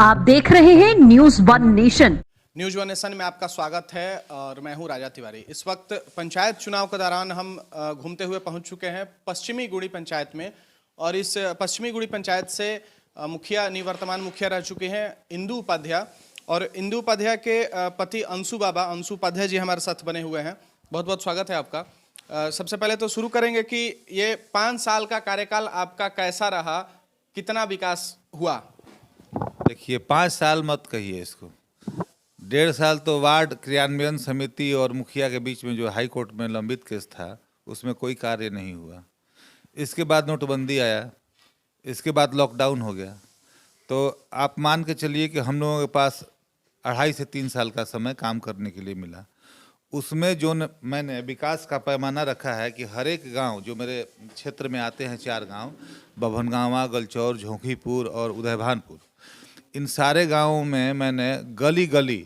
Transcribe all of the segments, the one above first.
आप देख रहे हैं news one nation. News one nation में आपका स्वागत है और मैं हूं राजा तिवारी। इस वक्त पंचायत चुनाव के दौरान हम घूमते हुए पहुंच चुके हैं पश्चिमी गुड़ी पंचायत में और इस पश्चिमी गुड़ी पंचायत से मुखिया निवर्तमान मुखिया रह चुके हैं इंदु उपाध्याय और इंदु उपाध्याय के पति अंशु उपाध्याय जी हमारे साथ बने हुए हैं। बहुत बहुत स्वागत है आपका। सबसे पहले तो शुरू करेंगे कि ये 5 साल का कार्यकाल आपका कैसा रहा, कितना विकास हुआ? देखिए 5 साल मत कहिए इसको, 1.5 साल तो वार्ड क्रियान्वयन समिति और मुखिया के बीच में जो हाई कोर्ट में लंबित केस था उसमें कोई कार्य नहीं हुआ। इसके बाद नोटबंदी आया, इसके बाद लॉकडाउन हो गया, तो आप मान के चलिए कि हम लोगों के पास 2.5 से 3 साल का समय काम करने के लिए मिला। उसमें जो मैंने विकास का पैमाना रखा है कि हर एक गांव जो मेरे क्षेत्र में आते हैं 4 गांव, बभनगांवा, गलचौर, झोंकीपुर और उदयभानपुर, इन सारे गांवों में मैंने गली गली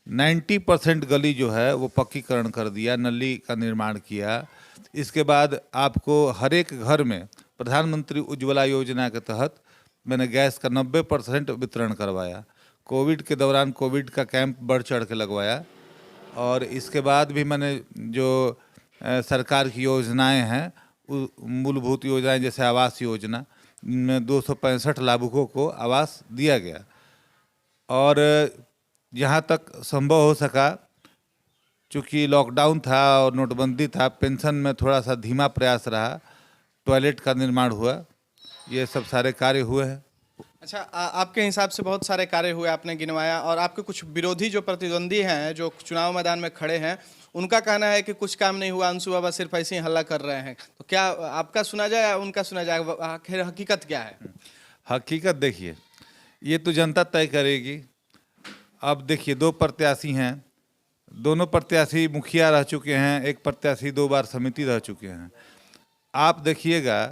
90% गली जो है वो पक्कीकरण कर दिया, नली का निर्माण किया। इसके बाद आपको हर एक घर में प्रधानमंत्री उज्ज्वला योजना के तहत मैंने गैस का 90% वितरण करवाया। कोविड के दौरान कोविड का कैंप बढ़ चढ़ के लगवाया और इसके बाद भी मैंने जो सरकार की योजनाएं हैं, मूलभूत योजनाएं जैसे आवास योजना, इनमें 265 लाभुकों को आवास दिया गया और जहाँ तक संभव हो सका, चूँकि लॉकडाउन था और नोटबंदी था, पेंशन में थोड़ा सा धीमा प्रयास रहा, टॉयलेट का निर्माण हुआ, ये सब सारे कार्य हुए हैं। अच्छा, आपके हिसाब से बहुत सारे कार्य हुए, आपने गिनवाया, और आपके कुछ विरोधी जो प्रतिद्वंदी हैं जो चुनाव मैदान में खड़े हैं उनका कहना है कि कुछ काम नहीं हुआ, अंशु बाबा सिर्फ ऐसे ही हल्ला कर रहे हैं। तो क्या आपका सुना जाए या उनका सुना जाए? आखिर हकीकत क्या है? हकीकत देखिए, ये तो जनता तय करेगी। अब देखिए 2 प्रत्याशी हैं, दोनों प्रत्याशी मुखिया रह चुके हैं, एक प्रत्याशी 2 बार समिति रह चुके हैं। आप देखिएगा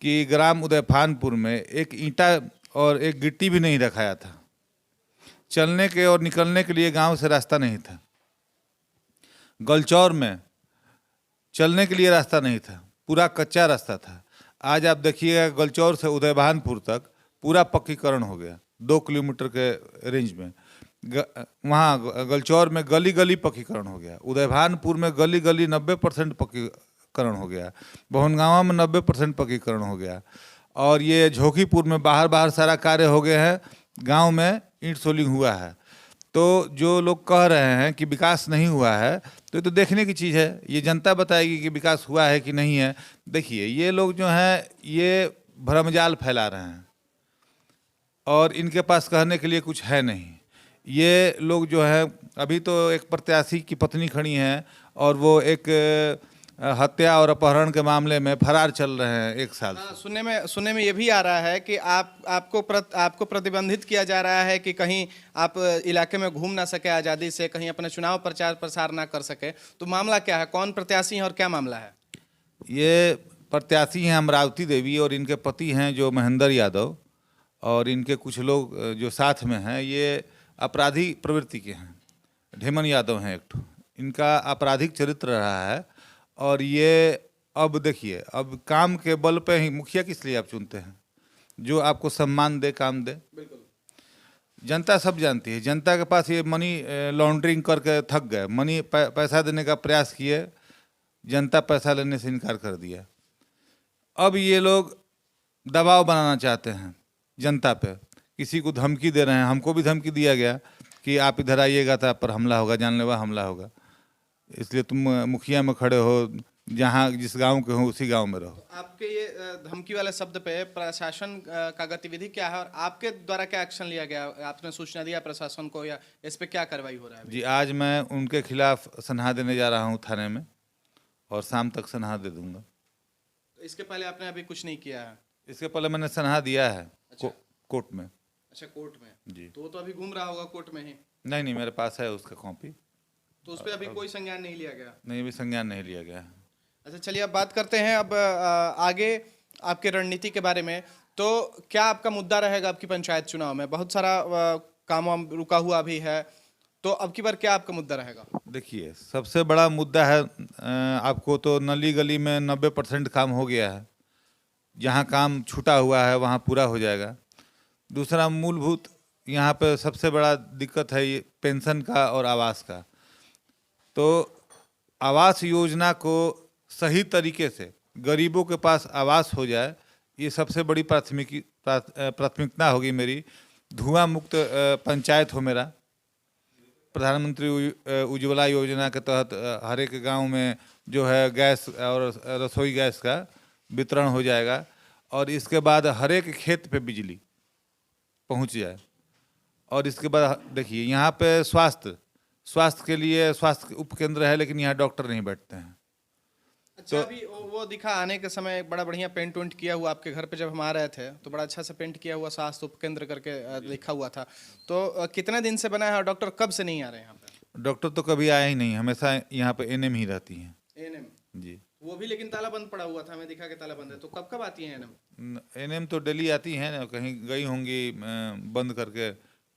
कि ग्राम उदयभानपुर में एक ईंटा और एक गिट्टी भी नहीं रखाया था, चलने के और निकलने के लिए गांव से रास्ता नहीं था। गलचौर में चलने के लिए रास्ता नहीं था, पूरा कच्चा रास्ता था। आज आप देखिएगा गलचौर से उदयभानपुर तक पूरा पक्कीकरण हो गया, 2 किलोमीटर के रेंज में। वहाँ गलचौर में गली गली पक्कीकरण हो गया, उदयभानपुर में गली गली 90% पक्कीकरण हो गया, बभनगांवा में 90% पक्कीकरण हो गया और ये झोंकीपुर में बाहर सारा कार्य हो गए हैं। गांव में ईंट सोलिंग हुआ है। तो जो लोग कह रहे हैं कि विकास नहीं हुआ है, तो ये तो देखने की चीज़ है, ये जनता बताएगी कि विकास हुआ है कि नहीं है। देखिए ये लोग जो हैं ये भ्रमजाल फैला रहे हैं और इनके पास कहने के लिए कुछ है नहीं। ये लोग जो है, अभी तो एक प्रत्याशी की पत्नी खड़ी हैं और वो एक हत्या और अपहरण के मामले में फरार चल रहे हैं 1 साल। सुनने में ये भी आ रहा है कि आपको प्रतिबंधित किया जा रहा है कि कहीं आप इलाके में घूम ना सके आज़ादी से, कहीं अपने चुनाव प्रचार प्रसार ना कर सके। तो मामला क्या है, कौन प्रत्याशी है और क्या मामला है? ये प्रत्याशी हैं अमरावती देवी और इनके पति हैं जो महेंद्र यादव, और इनके कुछ लोग जो साथ में हैं ये आपराधिक प्रवृत्ति के हैं। ढेमन यादव हैं एक ठो, इनका आपराधिक चरित्र रहा है और ये अब देखिए, अब काम के बल पे ही मुखिया किस लिए आप चुनते हैं? जो आपको सम्मान दे, काम दे। बिल्कुल, जनता सब जानती है। जनता के पास ये मनी लॉन्ड्रिंग करके थक गए, मनी पैसा देने का प्रयास किए, जनता पैसा लेने से इनकार कर दिया। अब ये लोग दबाव बनाना चाहते हैं जनता पे, किसी को धमकी दे रहे हैं। हमको भी धमकी दिया गया कि आप इधर आइएगा तो आप पर हमला होगा, जानलेवा हमला होगा, इसलिए तुम मुखिया में खड़े हो, जहाँ जिस गांव के हो उसी गांव में रहो। आपके ये धमकी वाले शब्द पे प्रशासन का गतिविधि क्या है और आपके द्वारा क्या एक्शन लिया गया? आपने सूचना दिया प्रशासन को या इस पे क्या कार्रवाई हो रहा है? जी, आज मैं उनके खिलाफ सनहा देने जा रहा हूँ थाने में और शाम तक सनहा दे दूंगा। तो इसके पहले आपने अभी कुछ नहीं किया है? इसके पहले मैंने सनहा दिया है। अच्छा। कोर्ट में। अच्छा, कोर्ट में जी। तो वो तो अभी घूम रहा होगा कोर्ट में ही? नहीं, मेरे पास है उसका कॉपी। तो उस पर अभी कोई संज्ञान नहीं लिया गया? नहीं, अभी संज्ञान नहीं लिया गया। अच्छा, चलिए अब बात करते हैं अब आगे आपके रणनीति के बारे में। तो क्या आपका मुद्दा रहेगा आपकी पंचायत चुनाव में? बहुत सारा काम रुका हुआ भी है, तो अब की बार क्या आपका मुद्दा रहेगा? देखिए सबसे बड़ा मुद्दा है, आपको तो नली गली में 90% काम हो गया है, जहाँ काम छूटा हुआ है वहाँ पूरा हो जाएगा। दूसरा मूलभूत यहाँ पे सबसे बड़ा दिक्कत है ये पेंशन का और आवास का। तो आवास योजना को सही तरीके से गरीबों के पास आवास हो जाए, ये सबसे बड़ी प्राथमिकता होगी मेरी। धुआं मुक्त पंचायत हो मेरा। प्रधानमंत्री उज्ज्वला योजना के तहत हर एक गांव में जो है गैस और रसोई गैस का वितरण हो जाएगा, और इसके बाद हर एक खेत पे बिजली पहुंच जाए। और इसके बाद देखिए यहाँ पे स्वास्थ्य के लिए स्वास्थ्य उपकेंद्र है, लेकिन यहाँ डॉक्टर नहीं बैठते हैं। अच्छा, अभी वो दिखा आने के समय एक बड़ा बढ़िया पेंट वेंट किया हुआ आपके घर पे जब हम आ रहे थे, तो बड़ा अच्छा से पेंट किया हुआ स्वास्थ्य उपकेंद्र करके लिखा हुआ था। तो कितने दिन से बना है और डॉक्टर कब से नहीं आ रहे हैं यहाँ पे? डॉक्टर तो कभी आया ही नहीं, हमेशा यहाँ पे एनएम ही रहती हैं। एएनएम जी, वो भी लेकिन ताला बंद पड़ा हुआ था, हमें दिखा के ताला बंद है। तो कब कब आती है एएनएम? एनएम तो डेली आती हैं ना, कहीं गई होंगी बंद करके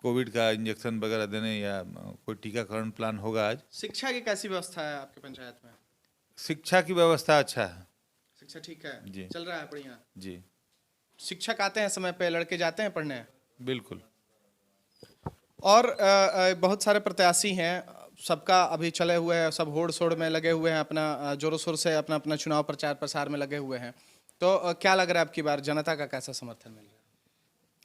कोविड का इंजेक्शन वगैरह देने, या कोई टीकाकरण प्लान होगा आज। शिक्षा की कैसी व्यवस्था है आपके पंचायत में? शिक्षा की व्यवस्था अच्छा है शिक्षा ठीक है जी, चल रहा है बढ़िया जी। शिक्षक आते हैं समय पे, लड़के जाते हैं पढ़ने? बिल्कुल। और बहुत सारे प्रत्याशी हैं, सबका अभी चले हुए हैं, सब होड़ शोड़ में लगे हुए हैं, अपना जोरों शोर से अपना अपना चुनाव प्रचार प्रसार में लगे हुए हैं। तो क्या लग रहा है आपकी बार जनता का कैसा समर्थन मिल रहा है?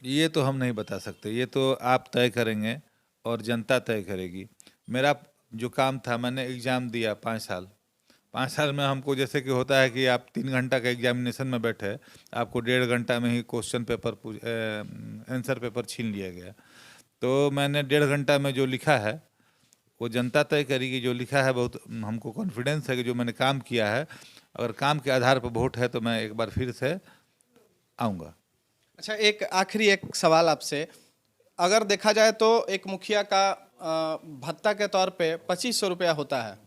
ये तो हम नहीं बता सकते, ये तो आप तय करेंगे और जनता तय करेगी। मेरा जो काम था, मैंने एग्ज़ाम दिया 5 साल में। हमको जैसे कि होता है कि आप 3 घंटा का एग्जामिनेशन में बैठे, आपको 1.5 घंटा में ही क्वेश्चन पेपर आंसर पेपर छीन लिया गया। तो मैंने 1.5 घंटा में जो लिखा है वो जनता तय करेगी। जो लिखा है बहुत हमको कॉन्फिडेंस है कि जो मैंने काम किया है, अगर काम के आधार पर वोट है तो मैं एक बार फिर से आऊँगा। अच्छा, एक आखिरी एक सवाल आपसे। अगर देखा जाए तो एक मुखिया का भत्ता के तौर पे 2500 रुपया होता है,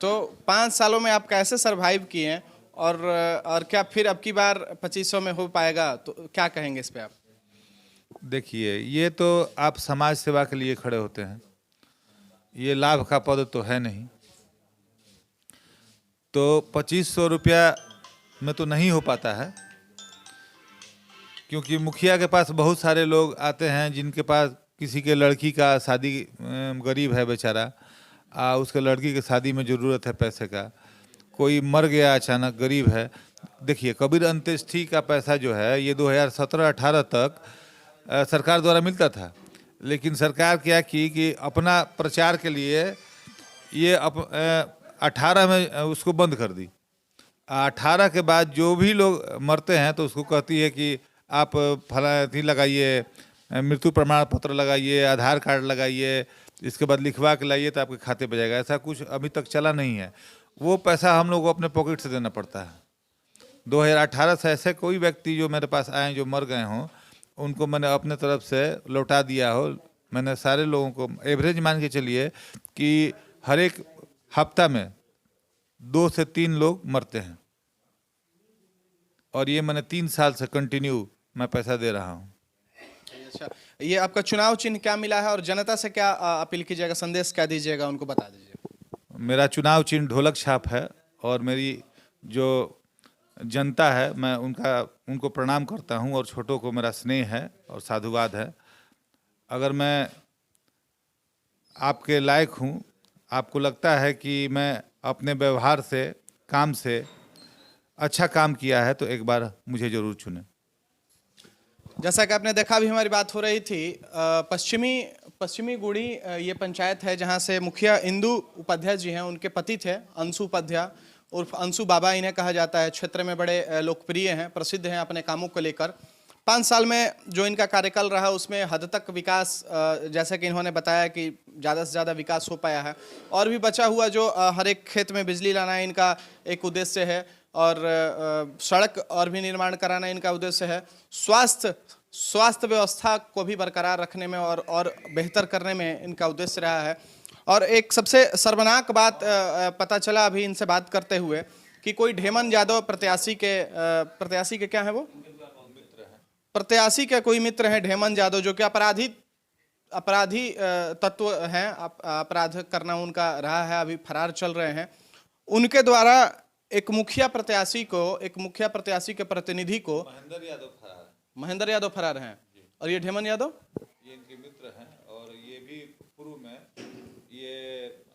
तो 5 सालों में आप कैसे सरवाइव किए हैं, और क्या फिर अब की बार 2500 में हो पाएगा? तो क्या कहेंगे इस पे आप? देखिए, ये तो आप समाज सेवा के लिए खड़े होते हैं, ये लाभ का पद तो है नहीं। तो 2500 रुपया में तो नहीं हो पाता है, क्योंकि मुखिया के पास बहुत सारे लोग आते हैं जिनके पास किसी के लड़की का शादी, गरीब है बेचारा, उसके लड़की की शादी में ज़रूरत है पैसे का, कोई मर गया अचानक, गरीब है। देखिए, कबीर अंत्येष्टि का पैसा जो है ये 2017-18 तक सरकार द्वारा मिलता था, लेकिन सरकार क्या की कि अपना प्रचार के लिए ये 18 में उसको बंद कर दी। 18 के बाद जो भी लोग मरते हैं तो उसको कहती है कि आप फला अथी लगाइए, मृत्यु प्रमाण पत्र लगाइए, आधार कार्ड लगाइए, इसके बाद लिखवा के लाइए तो आपके खाते पे जाएगा। ऐसा कुछ अभी तक चला नहीं है। वो पैसा हम लोग को अपने पॉकेट से देना पड़ता है। 2018 से ऐसे कोई व्यक्ति जो मेरे पास आए जो मर गए हों, उनको मैंने अपने तरफ से लौटा दिया हो। मैंने सारे लोगों को एवरेज मान के चलिए कि हर एक हफ्ता में 2 से 3 लोग मरते हैं, और ये मैंने 3 साल से कंटिन्यू मैं पैसा दे रहा हूँ। अच्छा, ये आपका चुनाव चिन्ह क्या मिला है और जनता से क्या अपील कीजिएगा, संदेश क्या दीजिएगा, उनको बता दीजिए। मेरा चुनाव चिन्ह ढोलक छाप है, और मेरी जो जनता है मैं उनको प्रणाम करता हूँ, और छोटों को मेरा स्नेह है और साधुवाद है। अगर मैं आपके लायक हूँ, आपको लगता है कि मैं अपने व्यवहार से, काम से अच्छा काम किया है, तो एक बार मुझे ज़रूर चुनें। जैसा कि आपने देखा, अभी हमारी बात हो रही थी पश्चिमी गुड़ी, ये पंचायत है जहां से मुखिया इंदु उपाध्याय जी हैं, उनके पति थे अंशु उपाध्याय उर्फ अंशु बाबा इन्हें कहा जाता है। क्षेत्र में बड़े लोकप्रिय हैं, प्रसिद्ध हैं अपने कामों को लेकर। 5 साल में जो इनका कार्यकाल रहा उसमें हद तक विकास, जैसा कि इन्होंने बताया कि ज़्यादा से ज़्यादा विकास हो पाया है, और भी बचा हुआ जो हर एक खेत में बिजली लाना इनका एक उद्देश्य है, और सड़क और भी निर्माण कराना इनका उद्देश्य है। स्वास्थ्य व्यवस्था को भी बरकरार रखने में और बेहतर करने में इनका उद्देश्य रहा है। और एक सबसे शर्मनाक बात पता चला अभी इनसे बात करते हुए कि कोई ढेमन यादव प्रत्याशी के क्या है, वो प्रत्याशी के कोई मित्र हैं ढेमन यादव, जो कि अपराधी तत्व हैं, अपराध करना उनका रहा है, अभी फरार चल रहे हैं। उनके द्वारा एक मुखिया प्रत्याशी के प्रतिनिधि को, महेंद्र यादव फरार हैं, और ये ढेमन यादव ये इनके मित्र हैं और ये भी पूर्व में ये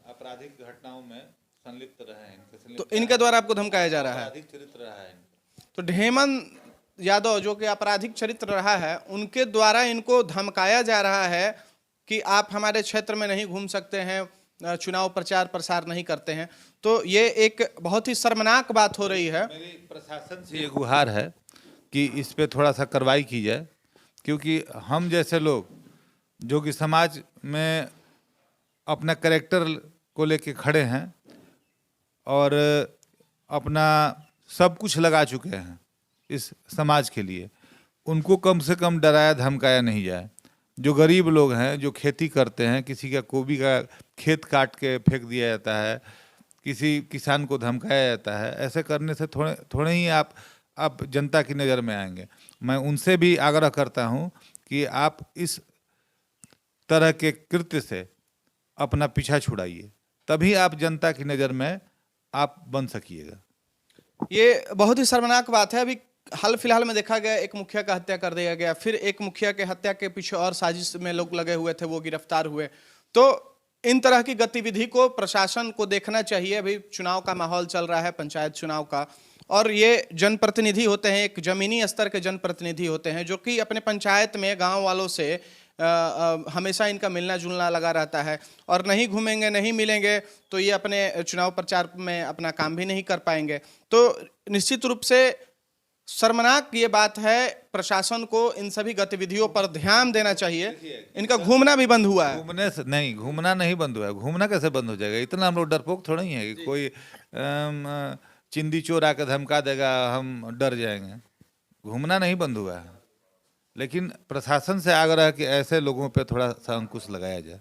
आपराधिक घटनाओं में संलिप्त रहे हैं। तो इनके द्वारा आपको धमकाया जा रहा है? आपराधिक चरित्र रहा है इनका। तो हेमंत यादव जो कि आपराधिक चरित्र रहा है, उनके द्वारा इनको धमकाया जा रहा है कि आप हमारे क्षेत्र में नहीं घूम सकते हैं, चुनाव प्रचार प्रसार नहीं करते हैं। तो ये एक बहुत ही शर्मनाक बात हो रही है। मेरी प्रशासन से ये गुहार है कि इस पे थोड़ा सा कार्रवाई की जाए, क्योंकि हम जैसे लोग जो कि समाज में अपना कैरेक्टर को लेके खड़े हैं और अपना सब कुछ लगा चुके हैं इस समाज के लिए, उनको कम से कम डराया धमकाया नहीं जाए। जो गरीब लोग हैं, जो खेती करते हैं, किसी का गोभी का खेत काट के फेंक दिया जाता है, किसी किसान को धमकाया जाता है, ऐसे करने से थोड़े ही आप जनता की नज़र में आएंगे। मैं उनसे भी आग्रह करता हूं कि आप इस तरह के कृत्य से अपना पीछा छुड़ाइए, तभी आप जनता की नज़र में आप बन सकिएगा। ये बहुत ही शर्मनाक बात है। अभी हाल फिलहाल में देखा गया एक मुखिया का हत्या कर दिया गया, फिर एक मुखिया के हत्या के पीछे और साजिश में लोग लगे हुए थे, वो गिरफ्तार हुए। तो इन तरह की गतिविधि को प्रशासन को देखना चाहिए। अभी चुनाव का माहौल चल रहा है, पंचायत चुनाव का, और ये जनप्रतिनिधि होते हैं, एक जमीनी स्तर के जनप्रतिनिधि होते हैं जो कि अपने पंचायत में गांव वालों से हमेशा इनका मिलना जुलना लगा रहता है, और नहीं घूमेंगे, नहीं मिलेंगे तो ये अपने चुनाव प्रचार में अपना काम भी नहीं कर पाएंगे। तो निश्चित रूप से शर्मनाक ये बात है। प्रशासन को इन सभी गतिविधियों पर ध्यान देना चाहिए। इनका घूमना भी बंद हुआ है। घूमना नहीं बंद हुआ है। घूमना कैसे बंद हो जाएगा? इतना हम लोग डरपोक थोड़ा ही है कि कोई चिंदी चोर आकर धमका देगा हम डर जाएंगे। घूमना नहीं बंद हुआ है, लेकिन प्रशासन से आग्रह है कि ऐसे लोगों पे थोड़ा सा अंकुश लगाया जाए।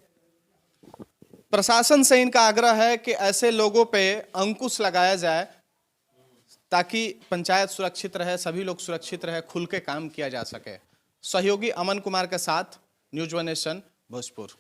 प्रशासन से इनका आग्रह है कि ऐसे लोगों पे अंकुश लगाया जाए ताकि पंचायत सुरक्षित रहे, सभी लोग सुरक्षित रहे, खुल के काम किया जा सके। सहयोगी अमन कुमार के साथ न्यूज़ वन नेशन भोजपुर।